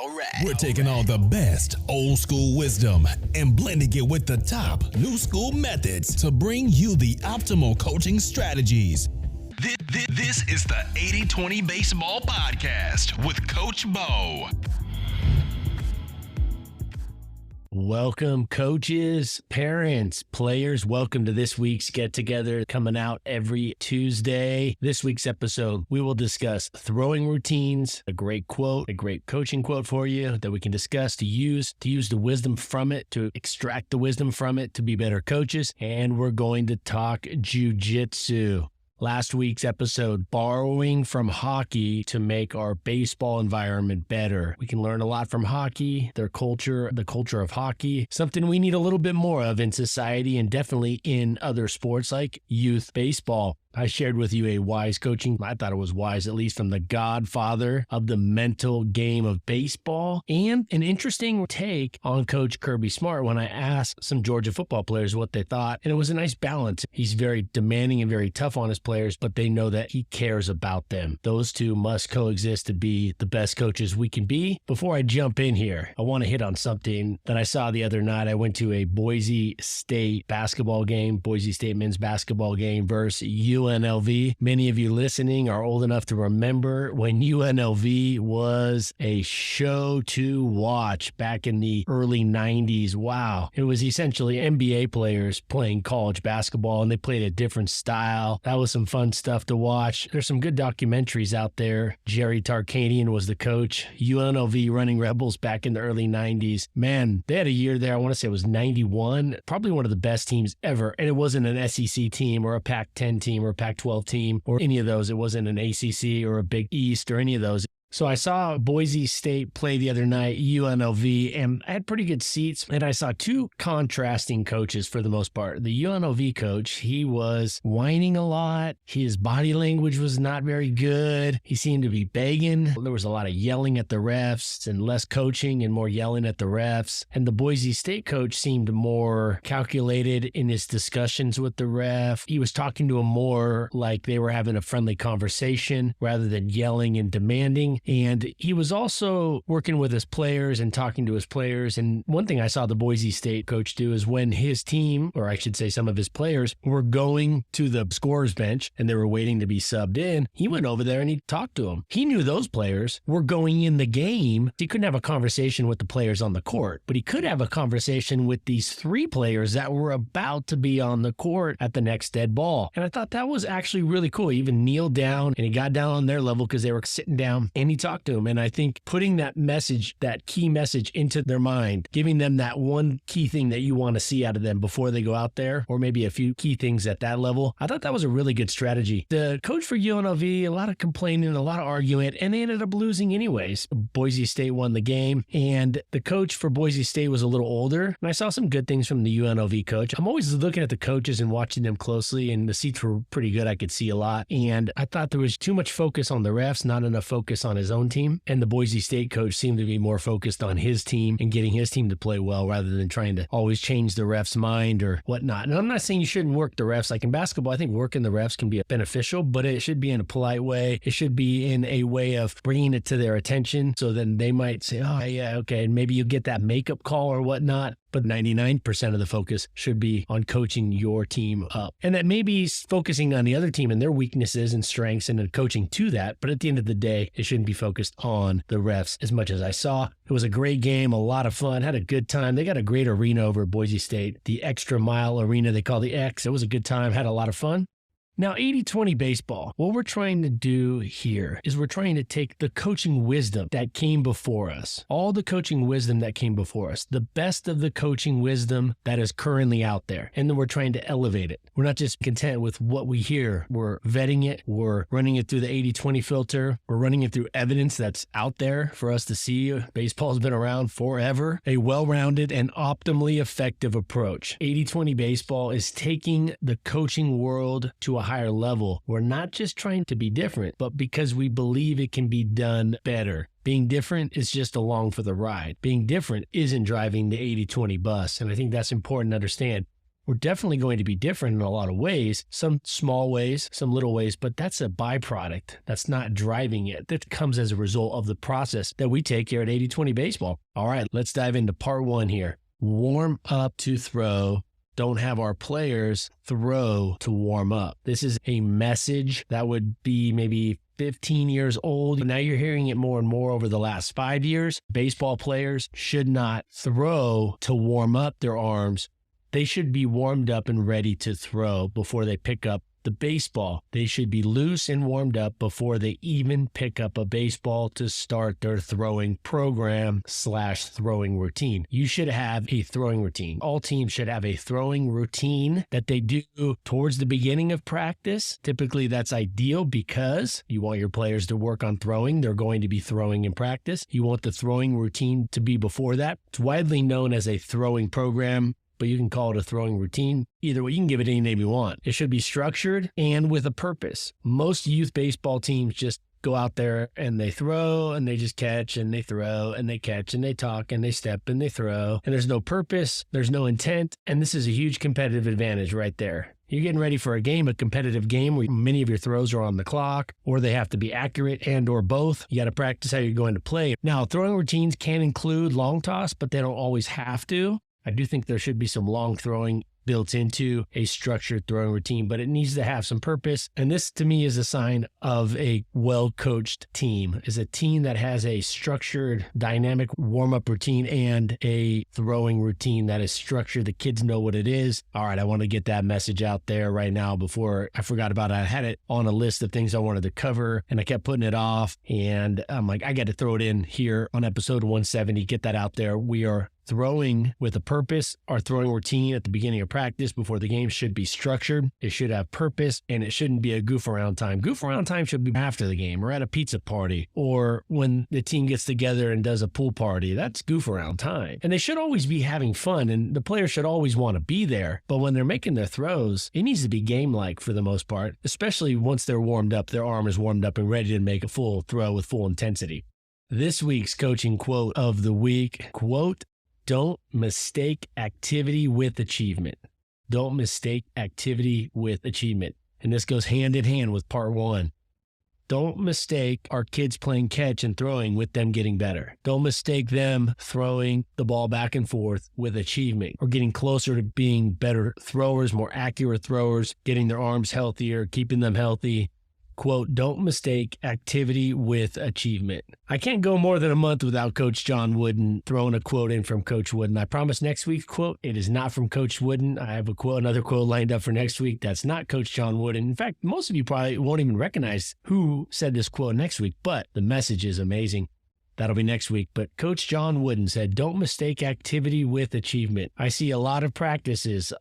right. We're taking all the best old school wisdom and blending it with the top new school methods to bring you the optimal coaching strategies. This is the 80-20 Baseball Podcast with Coach Bo. Welcome, coaches, parents, players. Welcome to this week's get-together coming out every Tuesday. This week's episode, we will discuss throwing routines, a great quote, a great coaching quote for you that we can discuss to use the wisdom from it, to extract the wisdom from it, to be better coaches. And we're going to talk jiu-jitsu. Last week's episode, borrowing from hockey to make our baseball environment better. We can learn a lot from hockey, their culture, the culture of hockey, something we need a little bit more of in society and definitely in other sports like youth baseball. I shared with you a wise coaching. I thought it was wise, at least from the godfather of the mental game of baseball, and an interesting take on Coach Kirby Smart when I asked some Georgia football players what they thought, and it was a nice balance. He's very demanding and very tough on his players, but they know that he cares about them. Those two must coexist to be the best coaches we can be. Before I jump in here, I want to hit on something that I saw the other night. I went to a Boise State basketball game, Boise State men's basketball game versus UNLV. Many of you listening are old enough to remember when UNLV was a show to watch back in the early 90s. Wow. It was essentially NBA players playing college basketball, and they played a different style. That was some fun stuff to watch. There's some good documentaries out there. Jerry Tarkanian was the coach. UNLV running Rebels back in the early 90s. Man, they had a year there. I want to say it was 91. Probably one of the best teams ever. And it wasn't an SEC team or a Pac-10 team or a Pac-12 team or any of those. It wasn't an ACC or a Big East or any of those. So I saw Boise State play the other night, UNLV, and I had pretty good seats. And I saw two contrasting coaches for the most part. The UNLV coach, he was whining a lot. His body language was not very good. He seemed to be begging. There was a lot of yelling at the refs and less coaching and more yelling at the refs. And the Boise State coach seemed more calculated in his discussions with the ref. He was talking to him more like they were having a friendly conversation rather than yelling and demanding. And he was also working with his players and talking to his players. And one thing I saw the Boise State coach do is when his team, or I should say some of his players, were going to the scorer's bench and they were waiting to be subbed in, he went over there and he talked to them. He knew those players were going in the game. He couldn't have a conversation with the players on the court, but he could have a conversation with these three players that were about to be on the court at the next dead ball. And I thought that was actually really cool. He even kneeled down and he got down on their level because they were sitting down, and he talked to him. And I think putting that message, that key message into their mind, giving them that one key thing that you want to see out of them before they go out there, or maybe a few key things at that level, I thought that was a really good strategy. The coach for UNLV, a lot of complaining, a lot of arguing, and they ended up losing anyways. Boise State won the game, and the coach for Boise State was a little older, and I saw some good things from the UNLV coach. I'm always looking at the coaches and watching them closely, and the seats were pretty good. I could see a lot, and I thought there was too much focus on the refs, not enough focus on his own team. And the Boise State coach seemed to be more focused on his team and getting his team to play well rather than trying to always change the ref's mind or whatnot. And I'm not saying you shouldn't work the refs. Like in basketball, I think working the refs can be beneficial, but it should be in a polite way. It should be in a way of bringing it to their attention so then they might say, oh, yeah, okay, and maybe you get that makeup call or whatnot. But 99% of the focus should be on coaching your team up. And that may be focusing on the other team and their weaknesses and strengths and then coaching to that. But at the end of the day, it shouldn't be focused on the refs as much as I saw. It was a great game, a lot of fun, had a good time. They got a great arena over at Boise State, the Extra Mile Arena they call the X. It was a good time, had a lot of fun. Now, 80-20 baseball, what we're trying to do here is we're trying to take the coaching wisdom that came before us, all the coaching wisdom that came before us, the best of the coaching wisdom that is currently out there, and then we're trying to elevate it. We're not just content with what we hear. We're vetting it. We're running it through the 80-20 filter. We're running it through evidence that's out there for us to see. Baseball's been around forever. A well-rounded and optimally effective approach. 80-20 baseball is taking the coaching world to a higher level. We're not just trying to be different, but because we believe it can be done better. Being different is just along for the ride. Being different isn't driving the 80-20 bus, and I think that's important to understand. We're definitely going to be different in a lot of ways, some small ways, some little ways, but that's a byproduct. That's not driving it. That comes as a result of the process that we take here at 80/20 Baseball. All right, let's dive into part one here. Warm up to throw. Don't have our players throw to warm up. This is a message that would be maybe 15 years old. Now you're hearing it more and more over the last 5 years. Baseball players should not throw to warm up their arms. They should be warmed up and ready to throw before they pick up the baseball. They should be loose and warmed up before they even pick up a baseball to start their throwing program / throwing routine. You should have a throwing routine. All teams should have a throwing routine that they do towards the beginning of practice. Typically that's ideal because you want your players to work on throwing. They're going to be throwing in practice. You want the throwing routine to be before that. It's widely known as a throwing program, but you can call it a throwing routine. Either way, you can give it any name you want. It should be structured and with a purpose. Most youth baseball teams just go out there and they throw and they just catch and they throw and they catch and they talk and they step and they throw. And there's no purpose, there's no intent. And this is a huge competitive advantage right there. You're getting ready for a game, a competitive game where many of your throws are on the clock or they have to be accurate and or both. You got to practice how you're going to play. Now, throwing routines can include long toss, but they don't always have to. I do think there should be some long throwing built into a structured throwing routine, but it needs to have some purpose. And this to me is a sign of a well-coached team, is a team that has a structured, dynamic warm-up routine and a throwing routine that is structured. The kids know what it is. All right, I want to get that message out there right now before I forgot about it. I had it on a list of things I wanted to cover and I kept putting it off. And I'm like, I got to throw it in here on episode 170, get that out there. We are throwing with a purpose. Our throwing routine at the beginning of practice before the game should be structured. It should have purpose and it shouldn't be a goof around time. Goof around time should be after the game or at a pizza party or when the team gets together and does a pool party. That's goof around time. And they should always be having fun and the players should always want to be there. But when they're making their throws, it needs to be game-like for the most part, especially once they're warmed up, their arm is warmed up and ready to make a full throw with full intensity. This week's coaching quote of the week, quote, "Don't mistake activity with achievement." Don't mistake activity with achievement. And this goes hand in hand with part one. Don't mistake our kids playing catch and throwing with them getting better. Don't mistake them throwing the ball back and forth with achievement or getting closer to being better throwers, more accurate throwers, getting their arms healthier, keeping them healthy. Quote, "Don't mistake activity with achievement." I can't go more than a month without Coach John Wooden throwing a quote in from Coach Wooden. I promise next week's quote, it is not from Coach Wooden. I have another quote lined up for next week. That's not Coach John Wooden. In fact, most of you probably won't even recognize who said this quote next week, but the message is amazing. That'll be next week. But Coach John Wooden said, "Don't mistake activity with achievement." I see a lot of practices,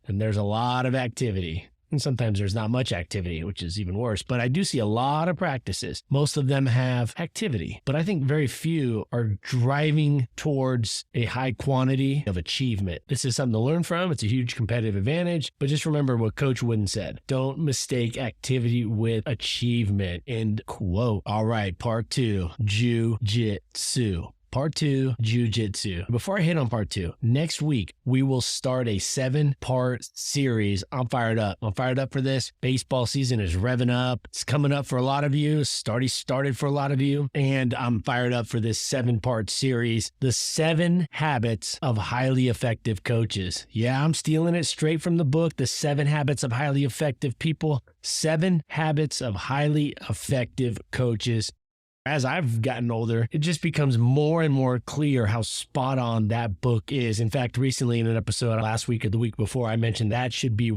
and there's a lot of activity. And sometimes there's not much activity, which is even worse. But I do see a lot of practices. Most of them have activity, but I think very few are driving towards a high quantity of achievement. This is something to learn from. It's a huge competitive advantage. But just remember what Coach Wooden said. Don't mistake activity with achievement. End quote. All right, part two, Jiu-Jitsu. Part two, Jiu-Jitsu. Before I hit on part two, next week, we will start a 7-part series. I'm fired up. I'm fired up for this. Baseball season is revving up. It's coming up for a lot of you. It's already started for a lot of you. And I'm fired up for this 7-part series, The 7 Habits of Highly Effective Coaches. Yeah, I'm stealing it straight from the book, The 7 Habits of Highly Effective People. 7 Habits of Highly Effective Coaches. As I've gotten older, it just becomes more and more clear how spot on that book is. In fact, recently in an episode last week or the week before, I mentioned that should be a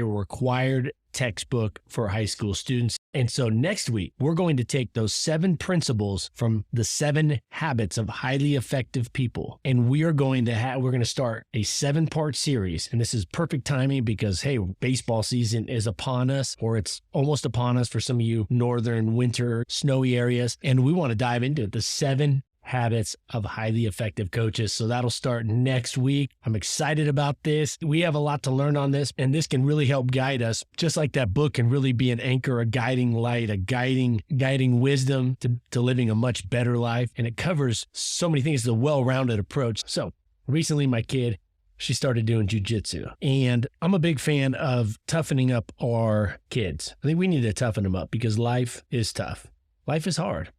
required textbook for high school students. And so next week, we're going to take those 7 principles from the 7 habits of highly effective people. And we're going to start a 7-part series. And this is perfect timing because, hey, baseball season is upon us, or it's almost upon us for some of you northern winter snowy areas. And we want to dive into it, the 7 habits of highly effective coaches. So that'll start next week. I'm excited about this. We have a lot to learn on this, and this can really help guide us, just like that book can really be an anchor, a guiding light, a guiding wisdom to living a much better life. And it covers so many things. It's a well-rounded approach. So recently my kid she started doing jujitsu. And I'm a big fan of toughening up our kids. I think we need to toughen them up because life is tough. Life is hard.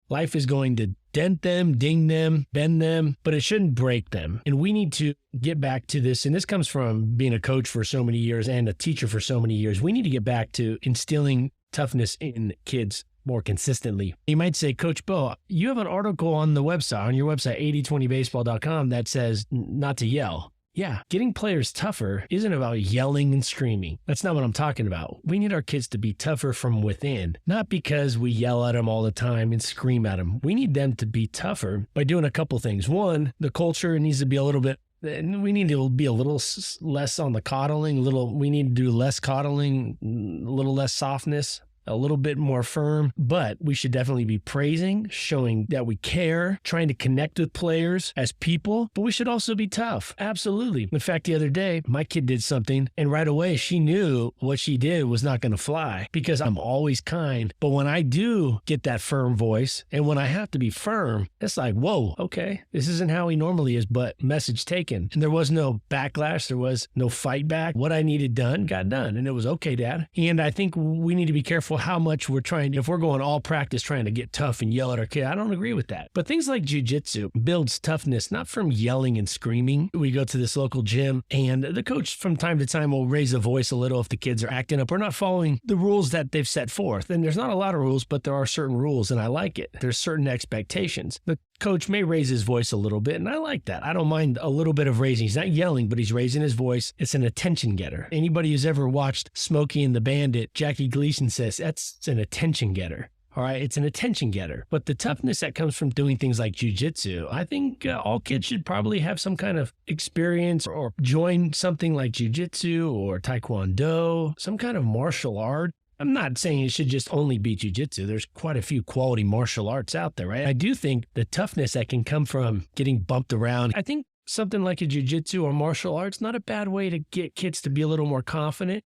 Life is going to dent them, ding them, bend them, but it shouldn't break them. And we need to get back to this. And this comes from being a coach for so many years and a teacher for so many years. We need to get back to instilling toughness in kids more consistently. You might say, Coach Bo, you have an article on the website, on your website, 8020baseball.com, that says not to yell. Yeah, getting players tougher isn't about yelling and screaming. That's not what I'm talking about. We need our kids to be tougher from within, not because we yell at them all the time and scream at them. We need them to be tougher by doing a couple things. One, the culture needs to be a little bit, we need to be a little less on the coddling, we need to do less coddling, a little less softness, a little bit more firm, but we should definitely be praising, showing that we care, trying to connect with players as people, but we should also be tough. Absolutely. In fact, the other day, my kid did something and right away she knew what she did was not going to fly because I'm always kind. But when I do get that firm voice and when I have to be firm, it's like, whoa, okay, this isn't how he normally is, but message taken. And there was no backlash. There was no fight back. What I needed done got done. And it was okay, Dad. And I think we need to be careful how much we're trying, if we're going all practice trying to get tough and yell at our kid. I don't agree with that. But things like jiu-jitsu builds toughness, not from yelling and screaming. We go to this local gym and the coach from time to time will raise a voice a little if the kids are acting up or not following the rules that they've set forth. And there's not a lot of rules, but there are certain rules and I like it. There's certain expectations. The coach may raise his voice a little bit and I like that. I don't mind a little bit of raising. He's not yelling, but he's raising his voice. It's an attention getter. Anybody who's ever watched Smokey and the Bandit, Jackie Gleason says that's an attention getter. All right, it's an attention getter. But the toughness that comes from doing things like jiu-jitsu, I think all kids should probably have some kind of experience or join something like jiu-jitsu or taekwondo, some kind of martial art. I'm not saying it should just only be jiu-jitsu. There's quite a few quality martial arts out there, right? I do think the toughness that can come from getting bumped around, I think something like a jiu-jitsu or martial arts, not a bad way to get kids to be a little more confidence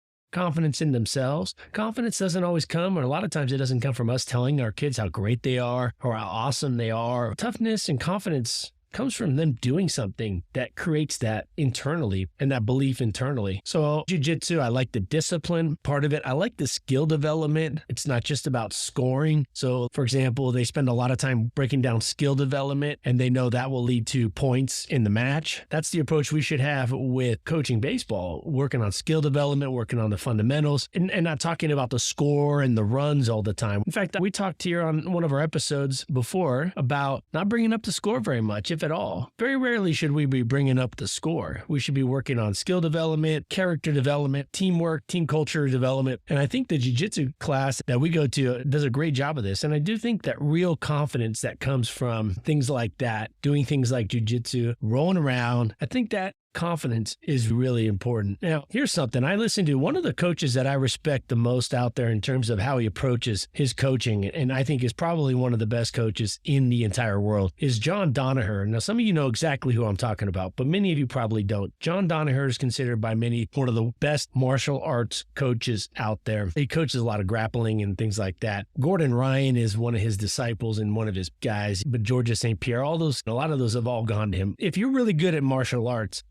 in themselves. Confidence doesn't always come, or a lot of times it doesn't come from us telling our kids how great they are or how awesome they are. Toughness and confidence comes from them doing something that creates that internally and that belief internally. So jiu-jitsu, I like the discipline part of it. I like the skill development. It's not just about scoring. So for example, they spend a lot of time breaking down skill development and they know that will lead to points in the match. That's the approach we should have with coaching baseball, working on skill development, working on the fundamentals, and not talking about the score and the runs all the time. In fact, we talked here on one of our episodes before about not bringing up the score very much, if at all. Very rarely should we be bringing up the score. We should be working on skill development, character development, teamwork, team culture development. And I think the jiu-jitsu class that we go to does a great job of this. And I do think that real confidence that comes from things like that, doing things like jiu-jitsu, rolling around, I think that confidence is really important. Now, here's something. I listened to one of the coaches that I respect the most out there in terms of how he approaches his coaching, and I think is probably one of the best coaches in the entire world, is John Danaher. Now, some of you know exactly who I'm talking about, but many of you probably don't. John Danaher is considered by many one of the best martial arts coaches out there. He coaches a lot of grappling and things like that. Gordon Ryan is one of his disciples and one of his guys, but Georges St. Pierre, a lot of those have all gone to him. If you're really good at martial arts,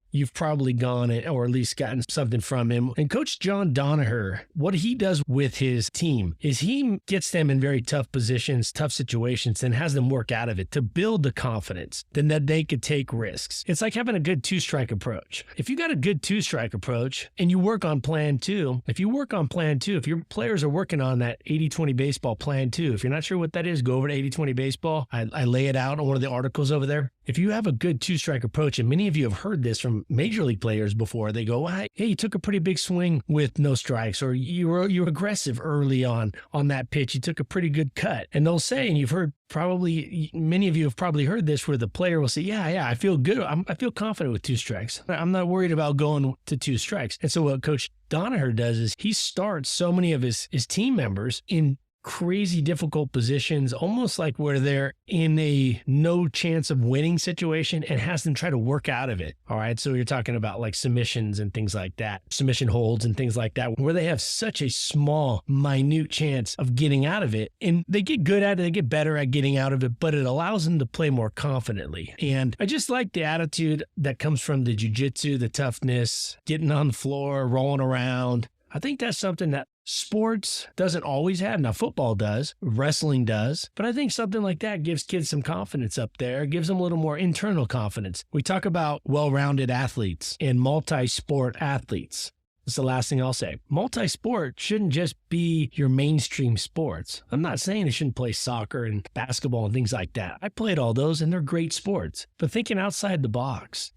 you've probably gone or at least gotten something from him. And Coach John Danaher, what he does with his team is he gets them in very tough positions, tough situations, and has them work out of it to build the confidence, then that they could take risks. It's like having a good two-strike approach. If you got a good two-strike approach and you work on plan two, if your players are working on that 80-20 baseball plan two, if you're not sure what that is, go over to 80-20 baseball. I lay it out on one of the articles over there. If you have a good two-strike approach, and many of you have heard this from major league players before, they go, hey, you took a pretty big swing with no strikes, or you were aggressive early on that pitch. You took a pretty good cut. And they'll say, and you've heard probably, many of you have probably heard this, where the player will say, yeah, I feel good. I feel confident with two strikes. I'm not worried about going to two strikes. And so what Coach Danaher does is he starts so many of his team members in crazy difficult positions, almost like where they're in a no chance of winning situation and has them try to work out of it. All right. So you're talking about like submissions and things like that, submission holds and things like that, where they have such a small, minute chance of getting out of it. And they get good at it. They get better at getting out of it, but it allows them to play more confidently. And I just like the attitude that comes from the jiu-jitsu, the toughness, getting on the floor, rolling around. I think that's something that sports doesn't always have. Now, football does, wrestling does, but I think something like that gives kids some confidence up there, gives them a little more internal confidence. We talk about well-rounded athletes and multi-sport athletes. That's the last thing I'll say. Multi-sport shouldn't just be your mainstream sports. I'm not saying you shouldn't play soccer and basketball and things like that. I played all those and they're great sports. But thinking outside the box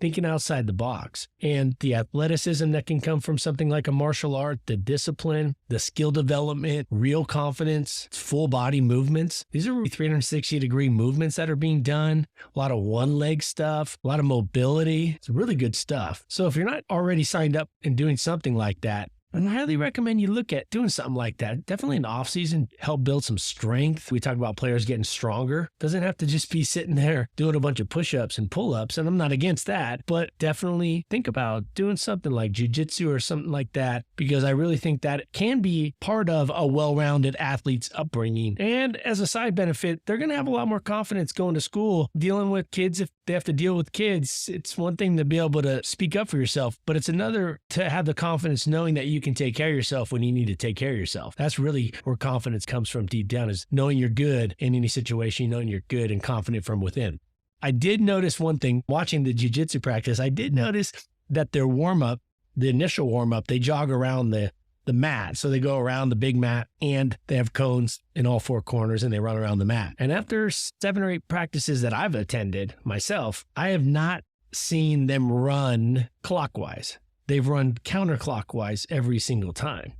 and the athleticism that can come from something like a martial art, the discipline, the skill development, real confidence, full body movements. These are 360-degree movements that are being done. A lot of one-leg stuff, a lot of mobility. It's really good stuff. So if you're not already signed up and doing something like that, I highly recommend you look at doing something like that. Definitely in the off season, help build some strength. We talk about players getting stronger. Doesn't have to just be sitting there doing a bunch of push-ups and pull-ups, and I'm not against that, but definitely think about doing something like jiu-jitsu or something like that, because I really think that it can be part of a well-rounded athlete's upbringing. And as a side benefit, they're going to have a lot more confidence going to school, dealing with kids. If they have to deal with kids, it's one thing to be able to speak up for yourself, but it's another to have the confidence knowing that you can take care of yourself when you need to take care of yourself. That's really where confidence comes from deep down, is knowing you're good in any situation, knowing you're good and confident from within. I did notice one thing watching the jiu-jitsu practice. I did notice that their warm-up, the initial warm-up, they jog around the mat. So they go around the big mat and they have cones in all four corners and they run around the mat. And after 7 or 8 practices that I've attended myself, I have not seen them run clockwise. They've run counterclockwise every single time.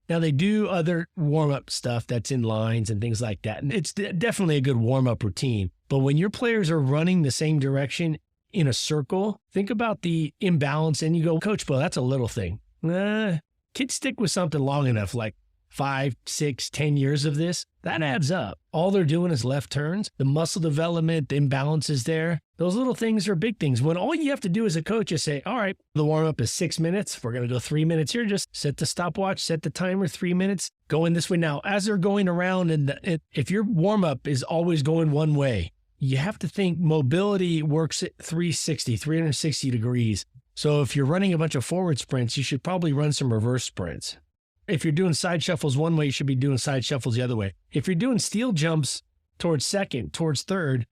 Now, they do other warm-up stuff that's in lines and things like that. And it's definitely a good warm-up routine. But when your players are running the same direction in a circle, think about the imbalance and you go, Coach Bo, that's a little thing. Kids stick with something long enough, like 5, 6, 10 years of this, that adds up. All they're doing is left turns. The muscle development, the imbalance is there. Those little things are big things. When all you have to do as a coach is say, all right, the warm-up is 6 minutes. We're going to go 3 minutes here. Just set the stopwatch, set the timer, 3 minutes, go in this way. Now, as they're going around, and if your warm-up is always going one way, you have to think mobility works at 360 degrees. So if you're running a bunch of forward sprints, you should probably run some reverse sprints. If you're doing side shuffles one way, you should be doing side shuffles the other way. If you're doing steel jumps towards second, towards third,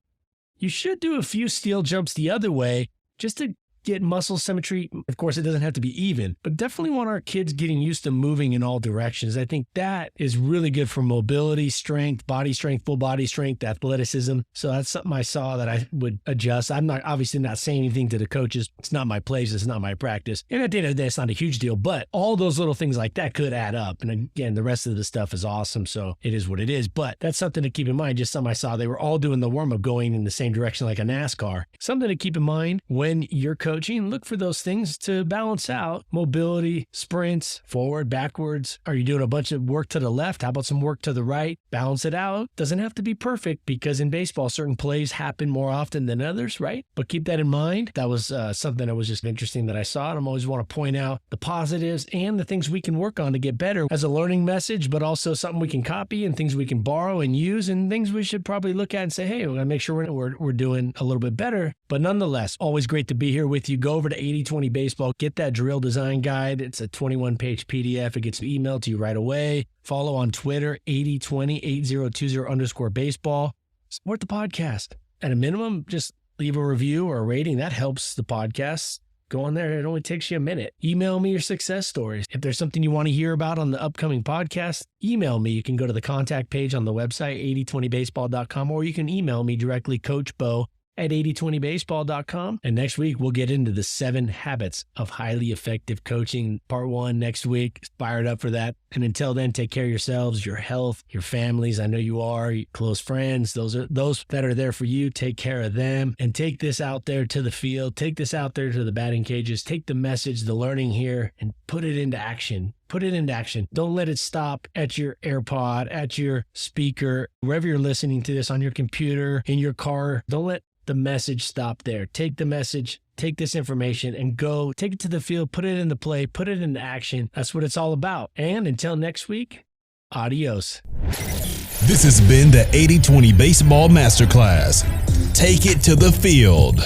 you should do a few steel jumps the other way just to get muscle symmetry. Of course, it doesn't have to be even, but definitely want our kids getting used to moving in all directions. I think that is really good for mobility, strength, full body strength, athleticism. So that's something I saw that I would adjust. I'm not obviously not saying anything to the coaches. It's not my plays. It's not my practice. And at the end of the day, it's not a huge deal, but all those little things like that could add up. And again, the rest of the stuff is awesome. So it is what it is, but that's something to keep in mind. Just something I saw. They were all doing the warm-up going in the same direction like a NASCAR. Something to keep in mind when you're coaching. Look for those things to balance out mobility, sprints, forward, backwards. Are you doing a bunch of work to the left? How about some work to the right? Balance it out. Doesn't have to be perfect because in baseball, certain plays happen more often than others, right? But keep that in mind. That was something that was just interesting that I saw. And I always want to point out the positives and the things we can work on to get better as a learning message, but also something we can copy and things we can borrow and use and things we should probably look at and say, hey, we're going to make sure we're doing a little bit better. But nonetheless, always great to be here with you. Go over to 80/20 Baseball, get that drill design guide. It's a 21-page PDF. It gets emailed to you right away. Follow on Twitter, 8020-8020_baseball. Support the podcast. At a minimum, just leave a review or a rating. That helps the podcast. Go on there. It only takes you a minute. Email me your success stories. If there's something you want to hear about on the upcoming podcast, email me. You can go to the contact page on the website, 8020baseball.com, or you can email me directly, coachbo at 8020baseball.com. And next week, we'll get into the 7 habits of highly effective coaching. Part 1 next week. Fired up for that. And until then, take care of yourselves, your health, your families. I know you are, your close friends. Those that are there for you. Take care of them and take this out there to the field. Take this out there to the batting cages. Take the message, the learning here, and put it into action. Put it into action. Don't let it stop at your AirPod, at your speaker, wherever you're listening to this, on your computer, in your car. Don't let the message stop there. Take the message, take this information, and go take it to the field, put it into play, put it into action. That's what it's all about. And until next week, adios. This has been the 80-20 Baseball Masterclass. Take it to the field.